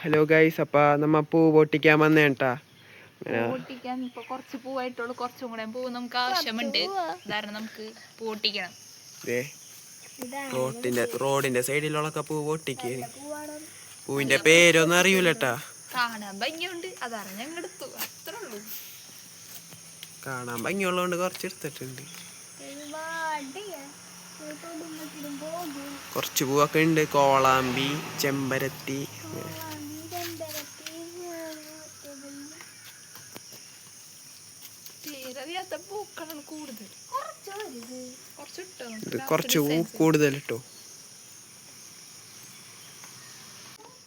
Hello guys, അപ്പം നമ്മ പൂ പൊട്ടിക്കാൻ വന്നേട്ടാ. പൊട്ടിക്കാൻ ഇപ്പൊ കുറച്ച് പൂവായിട്ടുള്ളൂ, കുറച്ചും കൂടെ പൂ നമുക്ക് ആവശ്യമുണ്ട്. കാരണം നമുക്ക് പൂ പൊട്ടിക്കണം. റോഡിന്റെ സൈഡിലുള്ളൊക്കെ പൂ പൊട്ടിക്ക്. പൂവിന്റെ പേരൊന്നും അറിയൂലട്ടാ. കാണാൻ ഭംഗിയുണ്ട്, അതാണ് ഞങ്ങൾ എടുത്തു, അത്രേ ഉള്ളൂ. കാണാൻ ഭംഗിയുള്ളതുകൊണ്ട് കുറച്ച് എടുത്തിട്ടുണ്ട്. കുറച്ച് പൂവൊക്കെ ഉണ്ട്. കോളാമ്പി, ചെമ്പരത്തി. പൂക്കളാണ് കൂടുതൽ. കുറച്ച് പൂ കൂടുതൽ ഇട്ടോ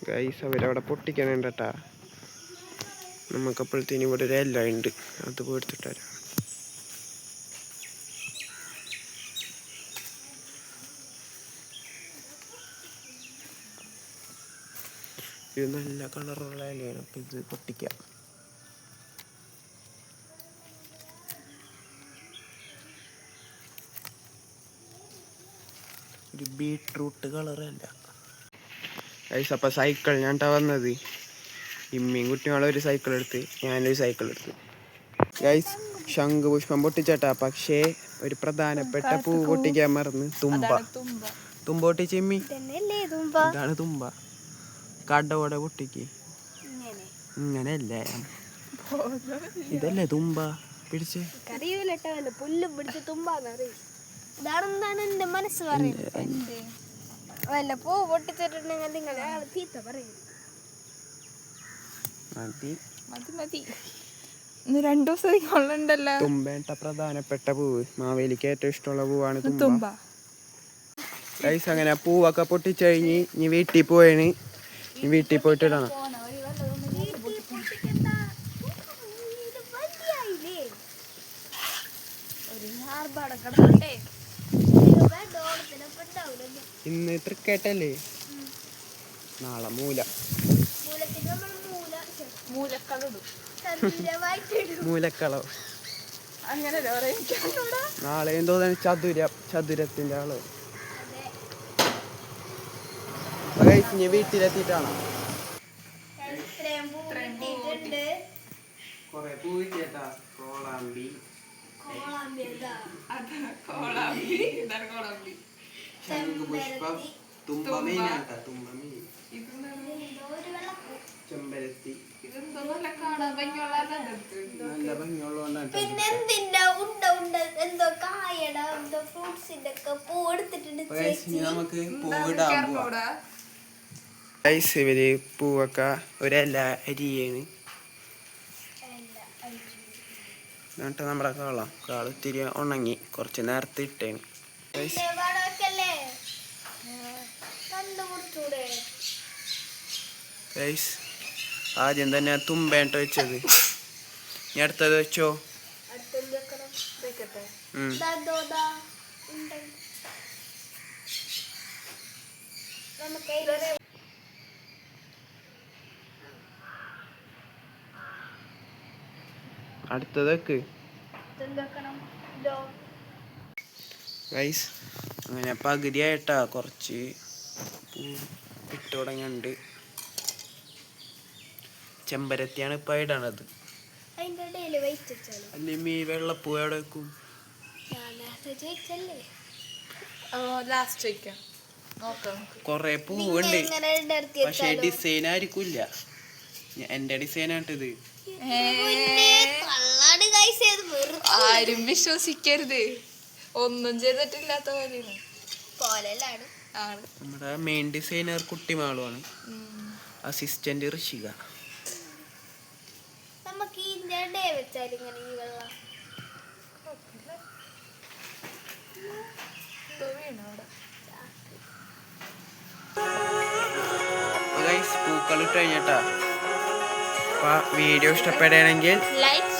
ഗൈസ്. അവരവിടെ പൊട്ടിക്കണേണ്ടട്ടാ. നമുക്കപ്പോഴത്തേനും ഇവിടെ ഒരു എല്ലാം ഉണ്ട്, അത് പോയെടുത്തിട്ട് വരാം. ഇത് നല്ല കളറുള്ള ഇലയാണ്, അപ്പം ഇത് പൊട്ടിക്കാം. ഒരു ബീട്രൂട്ട് കളറല്ല ഗൈസ്. അപ്പം സൈക്കിൾ ഞാൻട്ടാ വന്നത്. ഇമ്മയും കുട്ടികളും ഒരു സൈക്കിൾ എടുത്ത്, ഞാനൊരു സൈക്കിൾ എടുത്ത്. ഗൈസ്, ശംഖുപുഷ്പം പൊട്ടിച്ചേട്ടാ. പക്ഷേ ഒരു പ്രധാനപ്പെട്ട പൂ പൊട്ടിക്കാൻ മറന്ന്. തുമ്പ പൊട്ടിച്ച് ഇമ്മി. ഇതാണ് തുമ്പ. കടോടെ പൊട്ടിക്ക്. ഇങ്ങനെയല്ലേ, ഇതല്ലേ തുമ്പ. പിടിച്ച് പുല്ലും പിടിച്ച് തുമ്പാന്നറിയും. ഇതാണെന്നാണ് എന്റെ മനസ്സ് പറയുന്നത്. വല്ല പൂ പൊട്ടിച്ചിട്ടുണ്ടെങ്കിൽ നിങ്ങൾ ചീത്ത പറയും. മതി 2 ദിവസം കൊള്ളണ്ടല്ലോ. തുമ്പേട്ട പ്രധാനപ്പെട്ട പൂവ്. മാവേലിക്ക് ഏറ്റവും ഇഷ്ടമുള്ള പൂവാണ് തുമ്പ. ഗൈസ്, അങ്ങനെ പൂവൊക്കെ പൊട്ടിച്ചഴിഞ്ഞ് ഇനി വീട്ടിൽ പോയാണ്. ഇനി വീട്ടിൽ പോയിട്ട് ഇടണം. ഇന്ന് തൃക്കേട്ടല്ലേ, നാളെ മൂലക്കളവ്. നാളെ തോന്നുന്നു ചതുരത്തിന്റെ ആള്. ഇനി വീട്ടിലെത്തിയിട്ടാണ് കൊറേ പൂ കിട്ടിയേട്ടാ. കോളാമ്പി, ശംഖുപുഷ്പം, തുമ്പമീനാട്ടാ. ചെമ്പരത്തി നല്ല ഭംഗിയുള്ളതുകൊണ്ടാണ്. നമുക്ക് പൂവിടാൻ പോവാം. ഇവര് പൂവൊക്കെ ഒരല്ല അരിയാണ്. എന്നിട്ട് നമ്മുടെ കാളത്തിരി ഉണങ്ങി കുറച്ച് നേരത്തെ ഇട്ടേണ്. ആദ്യം തന്നെ തുമ്പേട്ട വെച്ചത്. ഇനി അടുത്തത് വെച്ചോ. അടുത്തതൊക്കെ ഗൈസ്, അങ്ങനെ പകുതിയായിട്ടാ. കുറച്ച് ഇട്ട് തുടങ്ങിയുണ്ട്. ചെമ്പരത്തിയാണ് ഇപ്പം ഇടണത്. അല്ലെങ്കിൽ ഈ വെള്ളപ്പൂ എവിടെ വെക്കും? കൊറേ പൂവുണ്ട്, പക്ഷെ ഡിസൈൻ ആയിരിക്കില്ല. എന്റെ ഡിസൈനായിട്ടിത്. ആരും വിശ്വസിക്കരുത്, ഒന്നും ചെയ്തിട്ടില്ലാത്ത പോലെയാണ്. നമ്മുടെ മെയിൻ ഡിസൈനർ കുട്ടിമാളുമാണ്. അസിസ്റ്റന്റ് ഋഷിക. പൂക്കൾ ഇട്ട് കഴിഞ്ഞിട്ടാ. വീഡിയോ ഇഷ്ടപ്പെടുകയാണെങ്കിൽ ലൈക്ക്